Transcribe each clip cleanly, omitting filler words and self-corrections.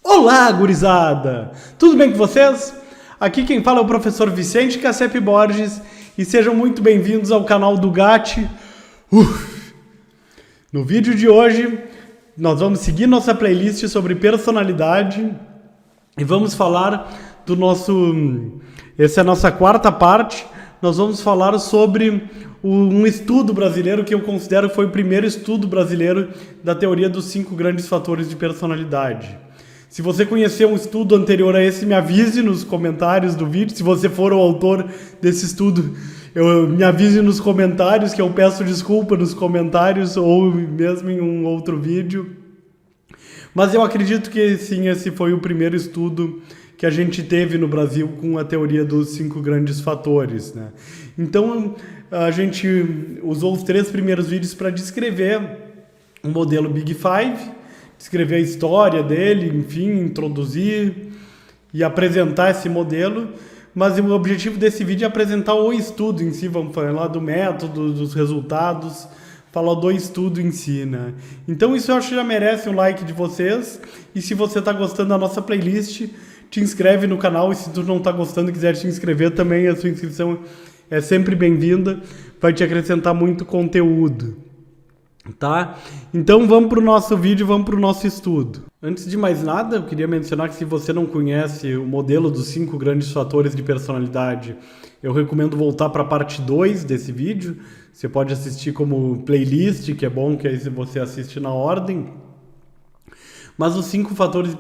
Olá, gurizada! Tudo bem com vocês? Aqui quem fala é o professor Vicente Cassep Borges e sejam muito bem-vindos ao canal do GAT. No vídeo de hoje, nós vamos seguir nossa playlist sobre personalidade e vamos falar do nosso... Essa é a nossa quarta parte. Nós vamos falar sobre um estudo brasileiro que eu considero que foi o primeiro estudo brasileiro da teoria dos 5 grandes fatores de personalidade. Se você conhecer um estudo anterior a esse, me avise nos comentários do vídeo. Se você for o autor desse estudo, me avise nos comentários, que eu peço desculpa nos comentários ou mesmo em um outro vídeo. Mas eu acredito que sim, esse foi o primeiro estudo que a gente teve no Brasil com a teoria dos 5 grandes fatores, né? Então, a gente usou os 3 primeiros vídeos para descrever o modelo Big Five, descrever a história dele, enfim, introduzir e apresentar esse modelo. Mas o objetivo desse vídeo é apresentar o estudo em si, vamos falar do método, dos resultados, falar do estudo em si, né? Então isso eu acho que já merece um like de vocês. E se você está gostando da nossa playlist, te inscreve no canal. E se tu não está gostando e quiser te inscrever também, a sua inscrição é sempre bem-vinda. Vai te acrescentar muito conteúdo. Tá? Então vamos para o nosso vídeo, vamos para o nosso estudo. Antes de mais nada, eu queria mencionar que se você não conhece o modelo dos 5 grandes fatores de personalidade, eu recomendo voltar para a parte 2 desse vídeo. Você pode assistir como playlist, que é bom, que aí você assiste na ordem. Mas os 5 fatores de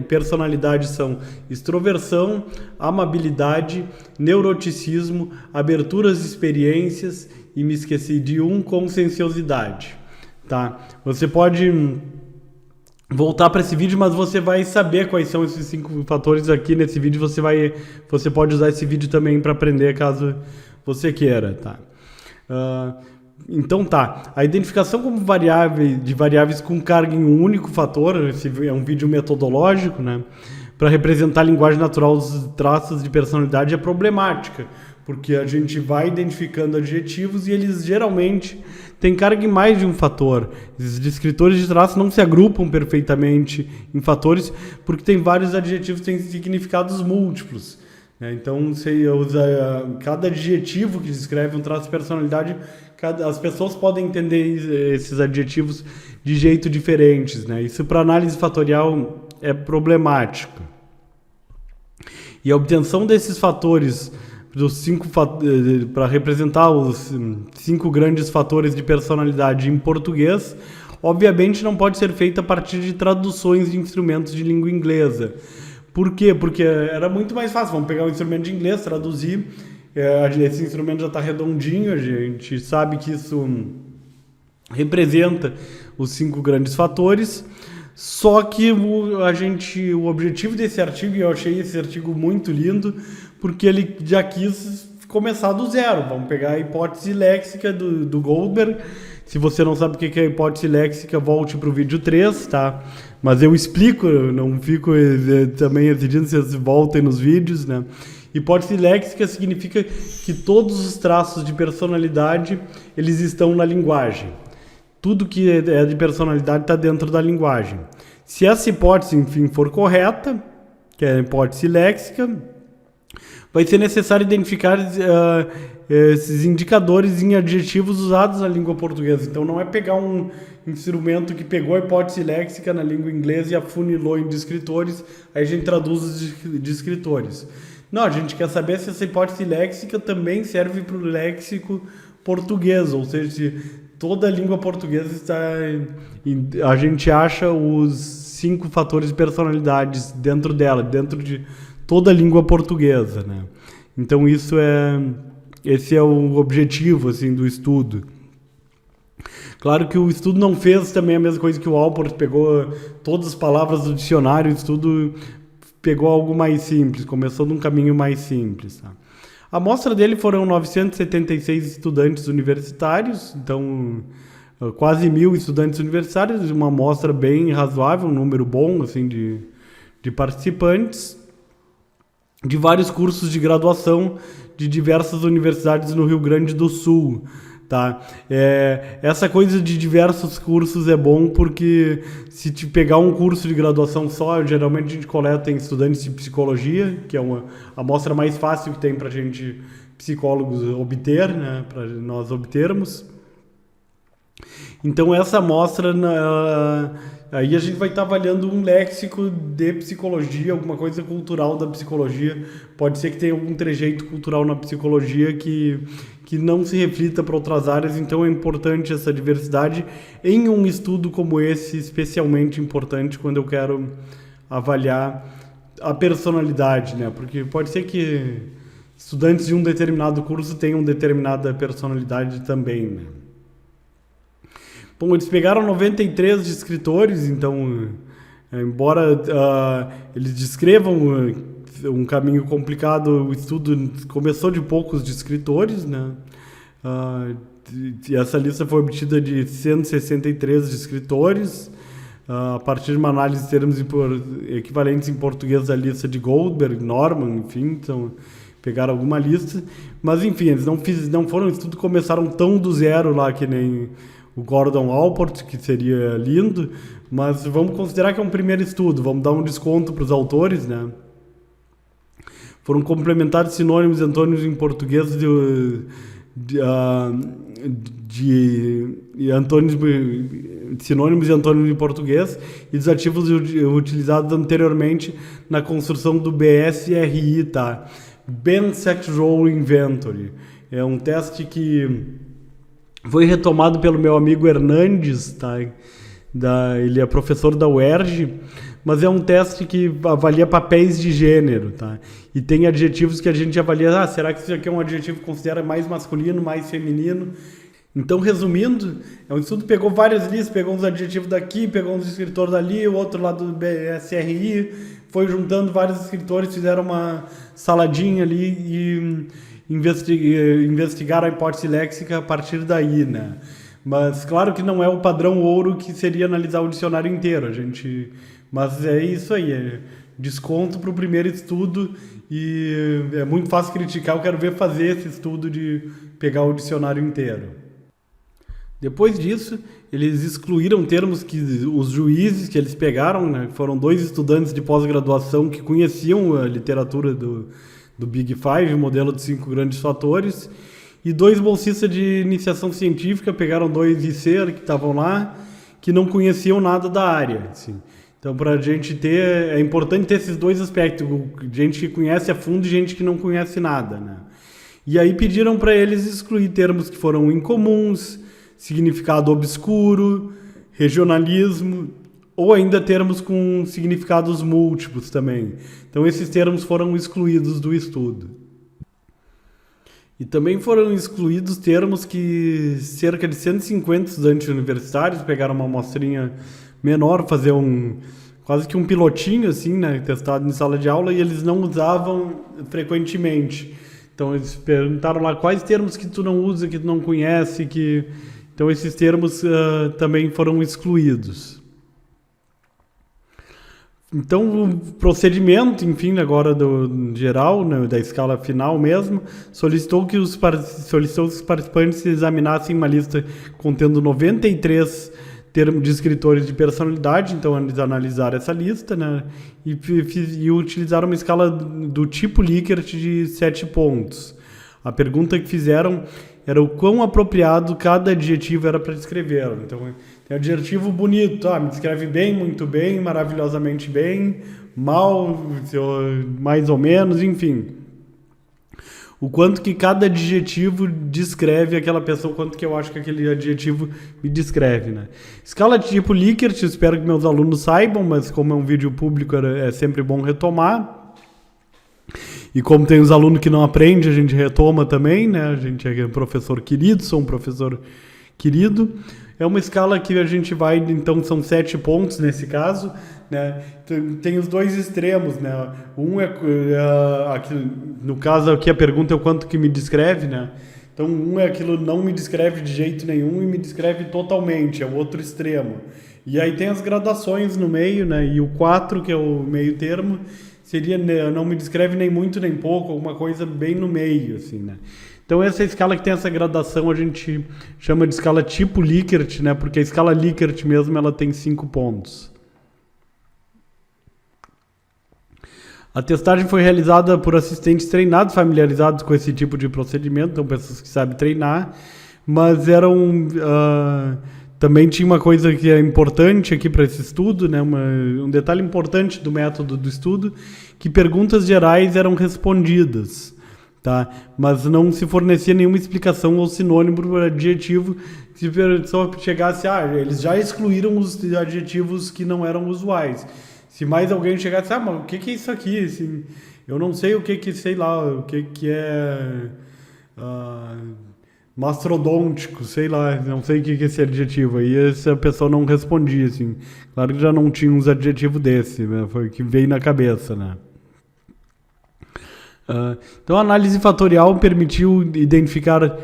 personalidade são extroversão, amabilidade, neuroticismo, abertura às experiências e me esqueci de conscienciosidade. Tá? Você pode voltar para esse vídeo, mas você vai saber quais são esses 5 fatores aqui nesse vídeo. Você pode usar esse vídeo também para aprender caso você queira. Tá? Então tá, a identificação como de variáveis com carga em um único fator, esse é um vídeo metodológico, né? Para representar a linguagem natural dos traços de personalidade é problemática, porque a gente vai identificando adjetivos e eles geralmente têm carga em mais de um fator. Os descritores de traços não se agrupam perfeitamente em fatores, porque tem vários adjetivos que têm significados múltiplos. Então, você usa cada adjetivo que descreve um traço de personalidade, as pessoas podem entender esses adjetivos de jeito diferentes, né? Isso para análise fatorial é problemático. E a obtenção desses fatores para representar os 5 grandes fatores de personalidade em português, obviamente não pode ser feita a partir de traduções de instrumentos de língua inglesa. Por quê? Porque era muito mais fácil. Vamos pegar um instrumento de inglês, traduzir. Esse instrumento já está redondinho, a gente sabe que isso representa os 5 grandes fatores. Só que o objetivo desse artigo, e eu achei esse artigo muito lindo, porque ele já quis começar do zero. Vamos pegar a hipótese léxica do Goldberg. Se você não sabe o que é a hipótese léxica, volte para o vídeo 3, tá? Mas eu explico, eu não fico também exigindo que vocês voltem nos vídeos, né? Hipótese léxica significa que todos os traços de personalidade, eles estão na linguagem. Tudo que é de personalidade está dentro da linguagem. Se essa hipótese, enfim, for correta, que é a hipótese léxica, vai ser necessário identificar esses indicadores em adjetivos usados na língua portuguesa. Então não é pegar um instrumento que pegou a hipótese léxica na língua inglesa e afunilou em descritores, aí a gente traduz os descritores. Não, a gente quer saber se essa hipótese léxica também serve para o léxico português, ou seja, se toda a língua portuguesa está... A gente acha os 5 fatores de personalidades dentro dela, dentro de toda a língua portuguesa, né? Então esse é o objetivo assim, do estudo. Claro que o estudo não fez também a mesma coisa que o Alport, pegou todas as palavras do dicionário, o estudo pegou algo mais simples, começou num caminho mais simples. Tá? A amostra dele foram 976 estudantes universitários, então quase 1.000 estudantes universitários, uma amostra bem razoável, um número bom assim, de participantes, de vários cursos de graduação de diversas universidades no Rio Grande do Sul. tá? Essa coisa de diversos cursos é bom porque se te pegar um curso de graduação só, geralmente a gente coleta em estudantes de psicologia, que é uma amostra mais fácil que tem para a gente, psicólogos, obter, né? Para nós obtermos. Então essa amostra, aí a gente vai estar avaliando um léxico de psicologia, alguma coisa cultural da psicologia. Pode ser que tenha algum trejeito cultural na psicologia que não se reflita para outras áreas, então é importante essa diversidade em um estudo como esse, especialmente importante quando eu quero avaliar a personalidade, né? Porque pode ser que estudantes de um determinado curso tenham determinada personalidade também, né? Bom, eles pegaram 93 descritores, então, embora eles descrevam um caminho complicado, o estudo começou de poucos descritores, né? E essa lista foi obtida de 163 descritores, a partir de uma análise de termos equivalentes em português da lista de Goldberg, Norman, enfim, então pegaram alguma lista, mas enfim, eles não foram, o estudo começaram tão do zero lá que nem o Gordon Allport, que seria lindo, mas vamos considerar que é um primeiro estudo, vamos dar um desconto para os autores, né? Foram complementados sinônimos e antônimos em português sinônimos e antônimos em português e dos ativos utilizados anteriormente na construção do BSRI, tá? Bisexual Inventory. É um teste que foi retomado pelo meu amigo Hernandes, tá? Ele é professor da UERJ, mas é um teste que avalia papéis de gênero, tá? E tem adjetivos que a gente avalia, será que isso aqui é um adjetivo que considera mais masculino, mais feminino? Então, resumindo, é um estudo que pegou várias listas, pegou uns adjetivos daqui, pegou uns escritores dali, o outro lado do BSRI, foi juntando vários escritores, fizeram uma saladinha ali e investigar a hipótese léxica a partir daí, né? Mas claro que não é o padrão ouro que seria analisar o dicionário inteiro, mas é isso aí, é desconto para o primeiro estudo e é muito fácil criticar, eu quero ver fazer esse estudo de pegar o dicionário inteiro. Depois disso, eles excluíram termos que os juízes que eles pegaram, né? Foram 2 estudantes de pós-graduação que conheciam a literatura do Big Five, o modelo de 5 grandes fatores, e 2 bolsistas de iniciação científica, pegaram 2 IC que estavam lá, que não conheciam nada da área. Assim. Então, para a gente é importante ter esses 2 aspectos, gente que conhece a fundo e gente que não conhece nada, né? E aí pediram para eles excluir termos que foram incomuns, significado obscuro, regionalismo, ou ainda termos com significados múltiplos também. Então esses termos foram excluídos do estudo. E também foram excluídos termos que cerca de 150 estudantes universitários pegaram uma amostrinha menor, fazer quase que um pilotinho assim, né, testado em sala de aula, e eles não usavam frequentemente. Então eles perguntaram lá quais termos que tu não usa, que tu não conhece, então esses termos também foram excluídos. Então, o procedimento, enfim, agora do geral, né, da escala final mesmo, solicitou que os participantes examinassem uma lista contendo 93 termos descritores de personalidade, então eles analisaram essa lista, né, e utilizaram uma escala do tipo Likert de 7 pontos. A pergunta que fizeram era o quão apropriado cada adjetivo era para descrever. Então, tem adjetivo bonito, me descreve bem, muito bem, maravilhosamente bem, mal, mais ou menos, enfim. O quanto que cada adjetivo descreve aquela pessoa, o quanto que eu acho que aquele adjetivo me descreve, né? Escala de tipo Likert, espero que meus alunos saibam, mas como é um vídeo público, é sempre bom retomar. E como tem os alunos que não aprendem, a gente retoma também, né? A gente é professor querido, sou um professor querido. É uma escala que a gente vai, então são 7 pontos nesse caso, né? Tem os 2 extremos, né? Um aqui, no caso aqui a pergunta é o quanto que me descreve, né? Então um é aquilo não me descreve de jeito nenhum e me descreve totalmente, é o outro extremo. E aí tem as gradações no meio, né? E o 4, que é o meio termo, seria não me descreve nem muito nem pouco, alguma coisa bem no meio, assim, né? Então essa escala que tem essa gradação a gente chama de escala tipo Likert, né? Porque a escala Likert mesmo ela tem 5 pontos. A testagem foi realizada por assistentes treinados, familiarizados com esse tipo de procedimento, então pessoas que sabem treinar, mas também tinha uma coisa que é importante aqui para esse estudo, né? Um detalhe importante do método do estudo, que perguntas gerais eram respondidas, tá? Mas não se fornecia nenhuma explicação ou sinônimo para o adjetivo. Se a pessoa chegasse, eles já excluíram os adjetivos que não eram usuais. Se mais alguém chegasse, mas o que é isso aqui? Assim, eu não sei sei lá, o que é mastrodôntico, sei lá, não sei o que é esse adjetivo. Aí essa pessoa não respondia, assim. Claro que já não tinha uns adjetivos desse, né? Foi o que veio na cabeça, né? Então a análise fatorial permitiu identificar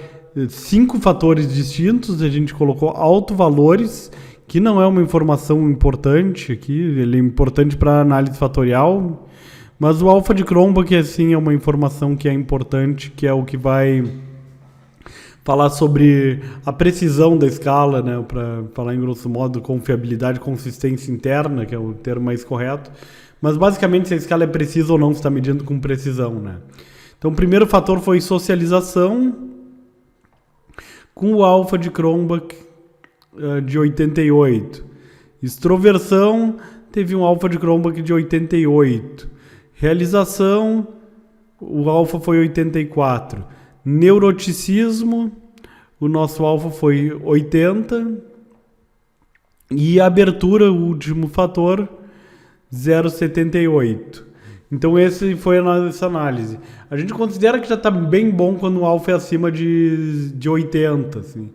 5 fatores distintos. A gente colocou autovalores, que não é uma informação importante aqui, ele é importante para análise fatorial, mas o alfa de Cronbach assim, é uma informação que é importante, que é o que vai falar sobre a precisão da escala, né, para falar em grosso modo confiabilidade, consistência interna, que é o termo mais correto, mas basicamente se a escala é precisa ou não, você está medindo com precisão, né. Então o primeiro fator foi socialização, com o alfa de Cronbach de 88. Extroversão teve um alfa de Cronbach de 88. Realização, o alfa foi 84. Neuroticismo, o nosso alfa foi 80. E abertura, o último fator, 0,78. Então esse foi essa análise. A gente considera que já está bem bom quando o alfa é acima de 80, assim.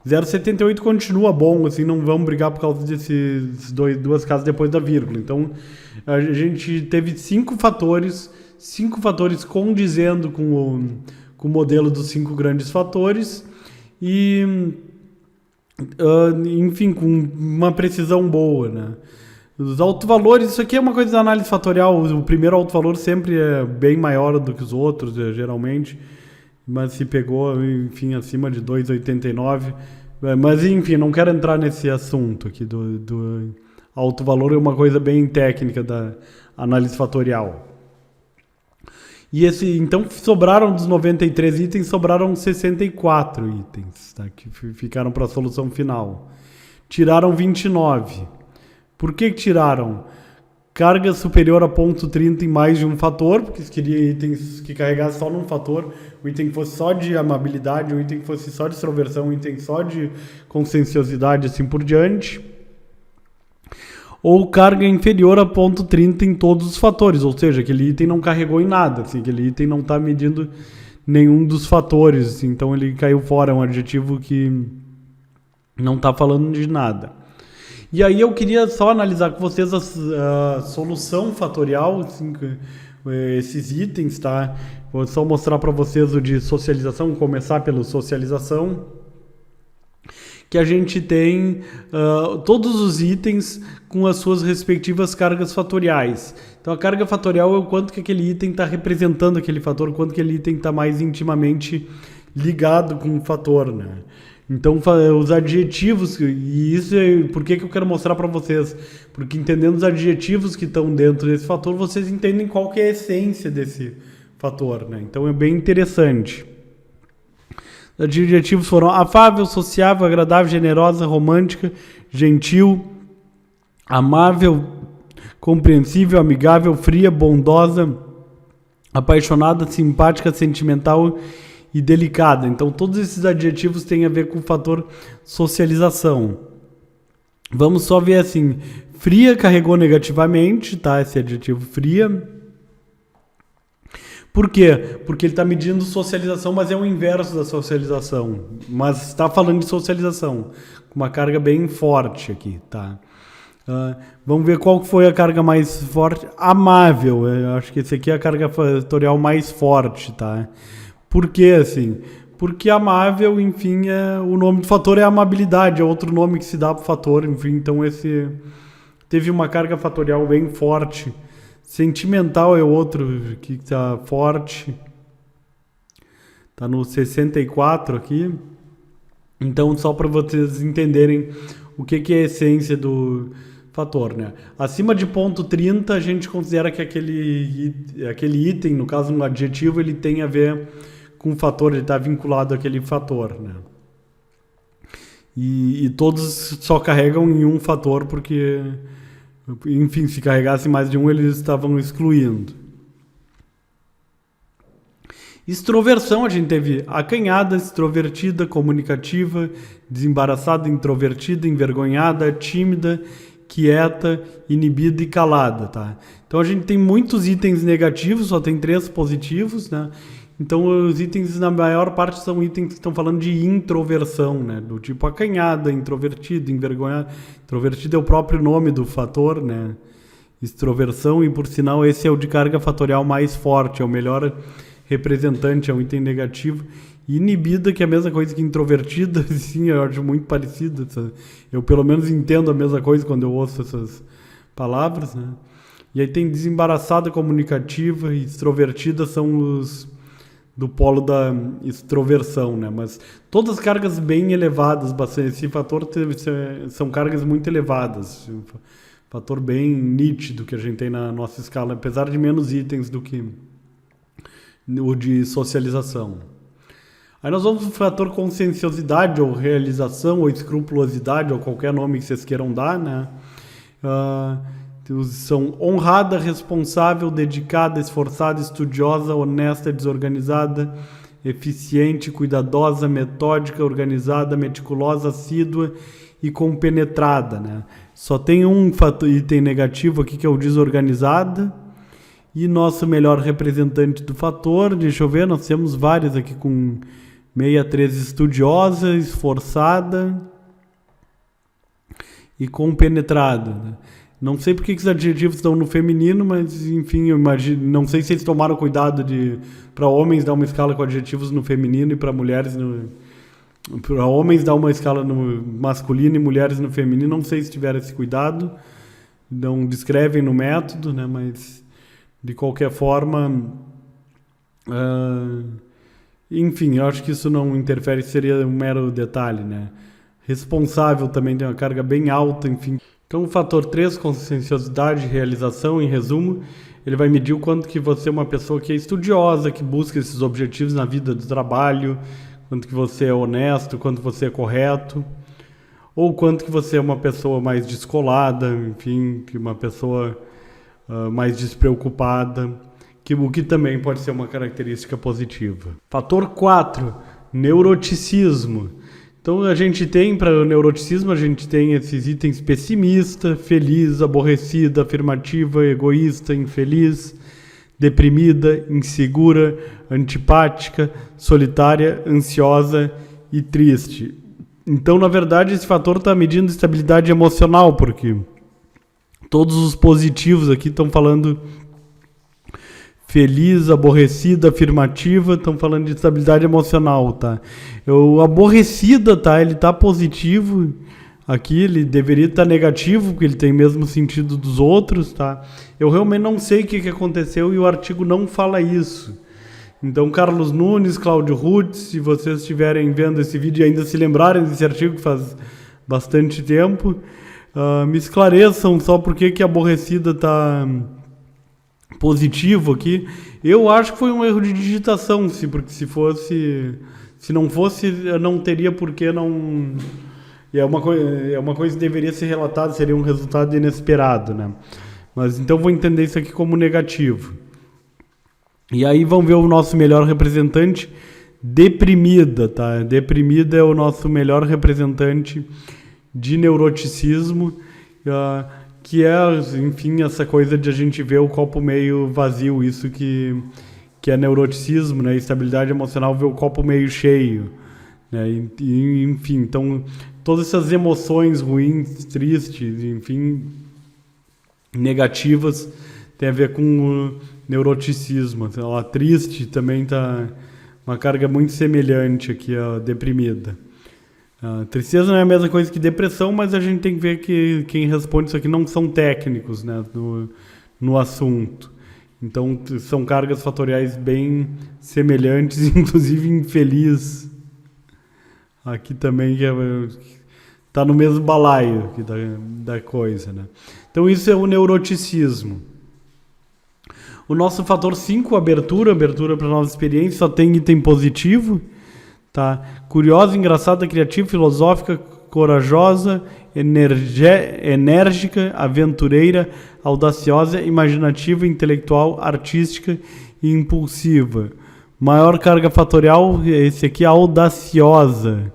0,78 continua bom, assim, não vamos brigar por causa desses duas casas depois da vírgula. Então, a gente teve 5 fatores condizendo com o modelo dos 5 grandes fatores e, enfim, com uma precisão boa, né? Os autovalores, isso aqui é uma coisa da análise fatorial, o primeiro autovalor sempre é bem maior do que os outros, geralmente, mas se pegou, enfim, acima de 2,89. Mas, enfim, não quero entrar nesse assunto aqui do alto valor, é uma coisa bem técnica da análise fatorial. E então, sobraram dos 93 itens, sobraram 64 itens, tá, que ficaram para a solução final. Tiraram 29. Por que tiraram? Carga superior a ponto 30 em mais de um fator, porque se queria itens que carregassem só num fator, o item que fosse só de amabilidade, o item que fosse só de extroversão, o item só de conscienciosidade, assim por diante. Ou carga inferior a ponto 30 em todos os fatores, ou seja, aquele item não carregou em nada, assim, aquele item não está medindo nenhum dos fatores, assim, então ele caiu fora, é um adjetivo que não está falando de nada. E aí eu queria só analisar com vocês a solução fatorial, assim, esses itens, tá? Vou só mostrar para vocês o de socialização, começar pela socialização, que a gente tem todos os itens com as suas respectivas cargas fatoriais. Então a carga fatorial é o quanto que aquele item está representando aquele fator, o quanto que aquele item está mais intimamente ligado com o fator, né? Então, os adjetivos, e isso é por que eu quero mostrar para vocês, porque entendendo os adjetivos que estão dentro desse fator, vocês entendem qual que é a essência desse fator, né? Então, é bem interessante. Os adjetivos foram afável, sociável, agradável, generosa, romântica, gentil, amável, compreensível, amigável, fria, bondosa, apaixonada, simpática, sentimental e delicada. Então, todos esses adjetivos têm a ver com o fator socialização. Vamos só ver assim. Fria carregou negativamente, tá? Esse adjetivo fria. Por quê? Porque ele está medindo socialização, mas é o inverso da socialização. Mas está falando de socialização, com uma carga bem forte aqui, tá? Vamos ver qual foi a carga mais forte. Amável. Eu acho que esse aqui é a carga fatorial mais forte, tá? Por que assim? Porque amável, enfim, o nome do fator é amabilidade, é outro nome que se dá para o fator, enfim, então esse teve uma carga fatorial bem forte. Sentimental é outro que está forte. Tá no 64 aqui. Então, só para vocês entenderem o que é a essência do fator, né? Acima de ponto 30, a gente considera que aquele item, no caso um adjetivo, ele tem a ver com o fator, ele está vinculado àquele fator, né? E todos só carregam em um fator porque, enfim, se carregasse mais de um, eles estavam excluindo. Extroversão, a gente teve acanhada, extrovertida, comunicativa, desembaraçada, introvertida, envergonhada, tímida, quieta, inibida e calada, tá? Então a gente tem muitos itens negativos, só tem 3 positivos, né? Então os itens na maior parte são itens que estão falando de introversão, né? Do tipo acanhada, introvertido, envergonhado. Introvertido é o próprio nome do fator, né? Extroversão, e por sinal esse é o de carga fatorial mais forte, é o melhor representante, é um item negativo. E inibida, que é a mesma coisa que introvertida, sim, eu acho muito parecido. Eu pelo menos entendo a mesma coisa quando eu ouço essas palavras, né? E aí tem desembaraçada, comunicativa e extrovertida, são os do polo da extroversão, né? Mas todas as cargas bem elevadas, bastante, esse fator são cargas muito elevadas, um fator bem nítido que a gente tem na nossa escala, apesar de menos itens do que o de socialização. Aí nós vamos para o fator conscienciosidade, ou realização, ou escrupulosidade, ou qualquer nome que vocês queiram dar, né? São honrada, responsável, dedicada, esforçada, estudiosa, honesta, desorganizada, eficiente, cuidadosa, metódica, organizada, meticulosa, assídua e compenetrada, né? Só tem um item negativo aqui, que é o desorganizada. E nosso melhor representante do fator, deixa eu ver, nós temos vários aqui com 63, estudiosa, esforçada e compenetrada, né? Não sei porque que os adjetivos estão no feminino, mas enfim, eu imagino, não sei se eles tomaram cuidado para homens dar uma escala com adjetivos no feminino e para mulheres para homens dar uma escala no masculino e mulheres no feminino, não sei se tiveram esse cuidado, não descrevem no método, né? Mas de qualquer forma, enfim, eu acho que isso não interfere, seria um mero detalhe, né? Responsável também tem uma carga bem alta, enfim. Então o fator 3, conscienciosidade, realização, em resumo, ele vai medir o quanto que você é uma pessoa que é estudiosa, que busca esses objetivos na vida do trabalho, quanto que você é honesto, quanto você é correto, ou quanto que você é uma pessoa mais descolada, enfim, que uma pessoa mais despreocupada, o que também pode ser uma característica positiva. Fator 4, neuroticismo. Então a gente tem, para o neuroticismo, a gente tem esses itens: pessimista, feliz, aborrecida, afirmativa, egoísta, infeliz, deprimida, insegura, antipática, solitária, ansiosa e triste. Então, na verdade, esse fator está medindo estabilidade emocional, porque todos os positivos aqui estão falando feliz, aborrecida, afirmativa, estão falando de estabilidade emocional, tá? O aborrecida, tá? Ele tá positivo aqui, ele deveria estar negativo, porque ele tem o mesmo sentido dos outros, tá? Eu realmente não sei o que aconteceu e o artigo não fala isso. Então, Carlos Nunes, Cláudio Ruth, se vocês estiverem vendo esse vídeo e ainda se lembrarem desse artigo que faz bastante tempo, me esclareçam só por que aborrecida está positivo aqui. Eu acho que foi um erro de digitação, porque se não fosse, não teria por que não. É uma coisa que deveria ser relatada, seria um resultado inesperado, né? Mas então vou entender isso aqui como negativo. E aí vamos ver o nosso melhor representante, deprimida, tá? Deprimida é o nosso melhor representante de neuroticismo, que é, enfim, essa coisa de a gente ver o copo meio vazio, isso que é neuroticismo, né? Estabilidade emocional, ver o copo meio cheio, né? Enfim, então, todas essas emoções ruins, tristes, enfim, negativas, tem a ver com o neuroticismo. Então, a triste também está uma carga muito semelhante aqui à deprimida. Tristeza não é a mesma coisa que depressão, mas a gente tem que ver que quem responde isso aqui não são técnicos, né, no assunto. Então, são cargas fatoriais bem semelhantes, inclusive infeliz. Aqui também está no mesmo balaio da coisa, né? Então, isso é o neuroticismo. O nosso fator 5, abertura para novas experiências, só tem item positivo. Tá? Curiosa, engraçada, criativa, filosófica, corajosa, enérgica, aventureira, audaciosa, imaginativa, intelectual, artística e impulsiva. Maior carga fatorial, esse aqui, audaciosa.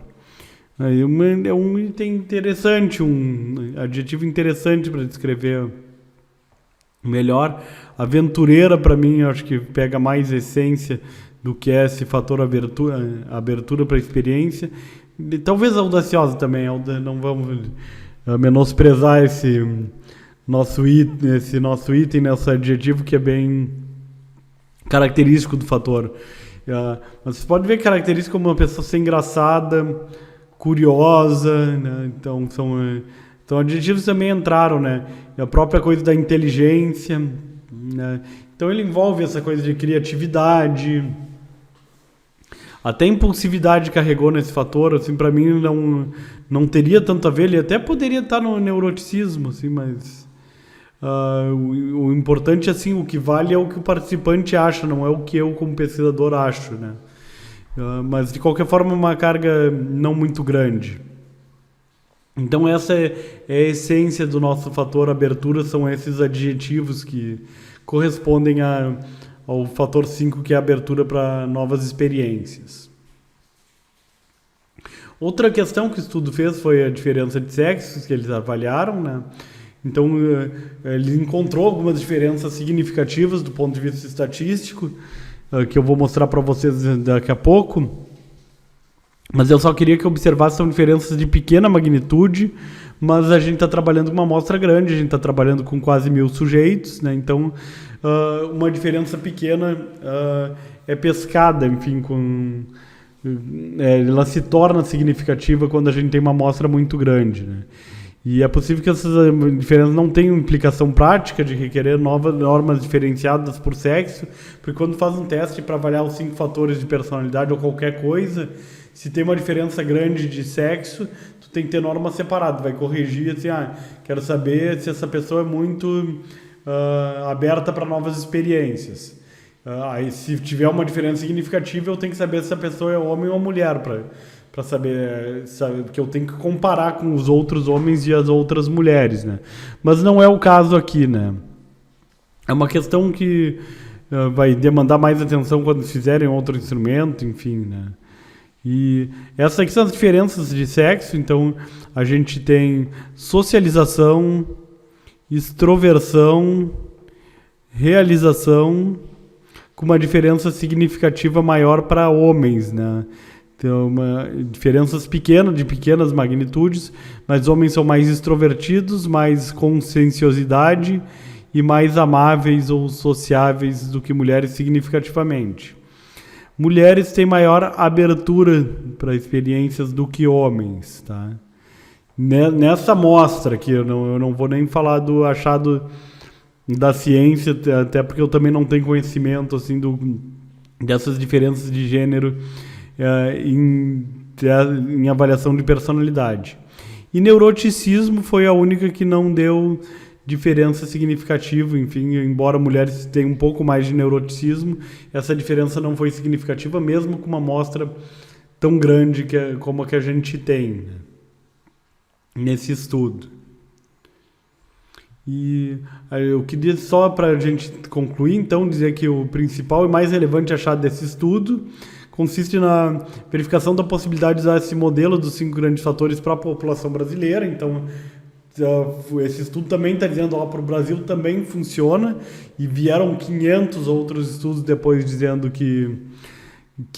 É um item interessante, um adjetivo interessante para descrever melhor. Aventureira, para mim, eu acho que pega mais essência do que é esse fator abertura para a experiência. Talvez audaciosa também, não vamos menosprezar esse nosso item, nesse adjetivo que é bem característico do fator. Mas você pode ver característica como uma pessoa ser engraçada, curiosa, né? Então adjetivos também entraram, né? A própria coisa da inteligência, né? Então ele envolve essa coisa de criatividade, até impulsividade carregou nesse fator, assim, para mim não teria tanto a ver, ele até poderia estar no neuroticismo, assim, mas o importante, assim, o que vale é o que o participante acha, não é o que eu como pesquisador acho, né? Mas de qualquer forma uma carga não muito grande. Então essa é a essência do nosso fator abertura, são esses adjetivos que correspondem ao fator 5, que é a abertura para novas experiências. Outra questão que o estudo fez foi a diferença de sexos que eles avaliaram, né? Então ele encontrou algumas diferenças significativas do ponto de vista estatístico, que eu vou mostrar para vocês daqui a pouco. Mas eu só queria que observassem, são diferenças de pequena magnitude, mas a gente está trabalhando com uma amostra grande, a gente está trabalhando com quase 1.000 sujeitos, né? Então, uma diferença pequena é pescada, enfim, ela se torna significativa quando a gente tem uma amostra muito grande, né? E é possível que essas diferenças não tenham implicação prática de requerer novas normas diferenciadas por sexo, porque quando faz um teste para avaliar os 5 fatores de personalidade ou qualquer coisa, se tem uma diferença grande de sexo, tu tem que ter norma separada, vai corrigir assim, quero saber se essa pessoa é muito aberta para novas experiências. Aí se tiver uma diferença significativa, eu tenho que saber se essa pessoa é homem ou mulher, para saber, porque eu tenho que comparar com os outros homens e as outras mulheres, né? Mas não é o caso aqui, né? É uma questão que vai demandar mais atenção quando fizerem outro instrumento, enfim, né? E essas aqui são as diferenças de sexo. Então a gente tem socialização, extroversão, realização, com uma diferença significativa maior para homens, né? Então, diferenças de pequenas magnitudes, mas homens são mais extrovertidos, mais conscienciosidade e mais amáveis ou sociáveis do que mulheres significativamente. Mulheres têm maior abertura para experiências do que homens, tá? Nessa amostra aqui, eu não vou nem falar do achado da ciência, até porque eu também não tenho conhecimento assim, dessas diferenças de gênero em avaliação de personalidade. E neuroticismo foi a única que não deu diferença significativa, enfim, embora mulheres tenham um pouco mais de neuroticismo, essa diferença não foi significativa, mesmo com uma amostra tão grande como a que a gente tem, né, nesse estudo. E eu queria só, para a gente concluir, então, dizer que o principal e mais relevante achado desse estudo consiste na verificação da possibilidade de usar esse modelo dos 5 grandes fatores para a população brasileira. Então, esse estudo também está dizendo que para o Brasil também funciona, e vieram 500 outros estudos depois dizendo que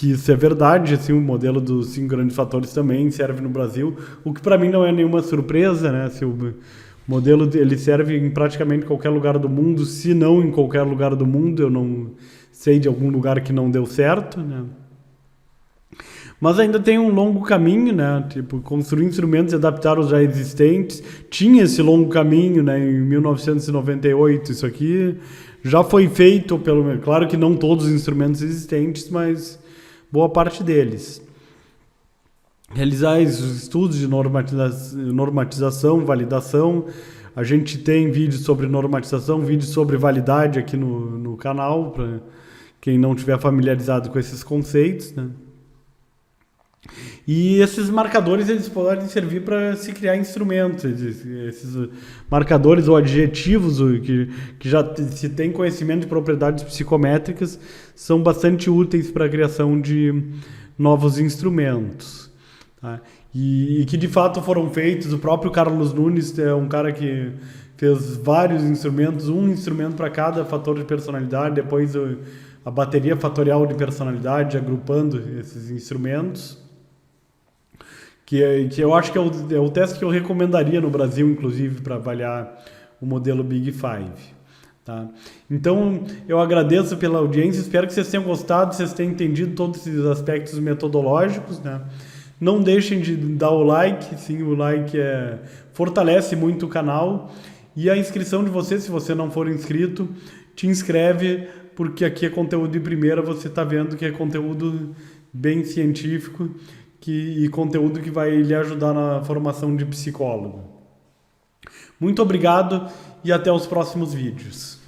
isso é verdade, assim, o modelo dos 5 grandes fatores também serve no Brasil, o que para mim não é nenhuma surpresa, né? Se o modelo ele serve em praticamente qualquer lugar do mundo, se não em qualquer lugar do mundo, eu não sei de algum lugar que não deu certo, né? Mas ainda tem um longo caminho, né? Tipo, construir instrumentos e adaptar os já existentes. Tinha esse longo caminho, né? Em 1998, isso aqui já foi feito, claro que não todos os instrumentos existentes, mas boa parte deles. Realizar os estudos de normatização, validação. A gente tem vídeos sobre normatização, vídeos sobre validade aqui no canal, para quem não estiver familiarizado com esses conceitos, né? E esses marcadores eles podem servir para se criar instrumentos. Esses marcadores ou adjetivos que já se tem conhecimento de propriedades psicométricas são bastante úteis para a criação de novos instrumentos. Tá? E que de fato foram feitos. O próprio Carlos Nunes é um cara que fez vários instrumentos, um instrumento para cada fator de personalidade, depois a bateria fatorial de personalidade, agrupando esses instrumentos. Que eu acho que é o teste que eu recomendaria no Brasil, inclusive, para avaliar o modelo Big Five. Tá? Então, eu agradeço pela audiência, espero que vocês tenham gostado, vocês tenham entendido todos esses aspectos metodológicos, né? Não deixem de dar o like, sim, o like fortalece muito o canal. E a inscrição de você, se você não for inscrito, te inscreve, porque aqui é conteúdo de primeira, você está vendo que é conteúdo bem científico, e conteúdo que vai lhe ajudar na formação de psicólogo. Muito obrigado e até os próximos vídeos.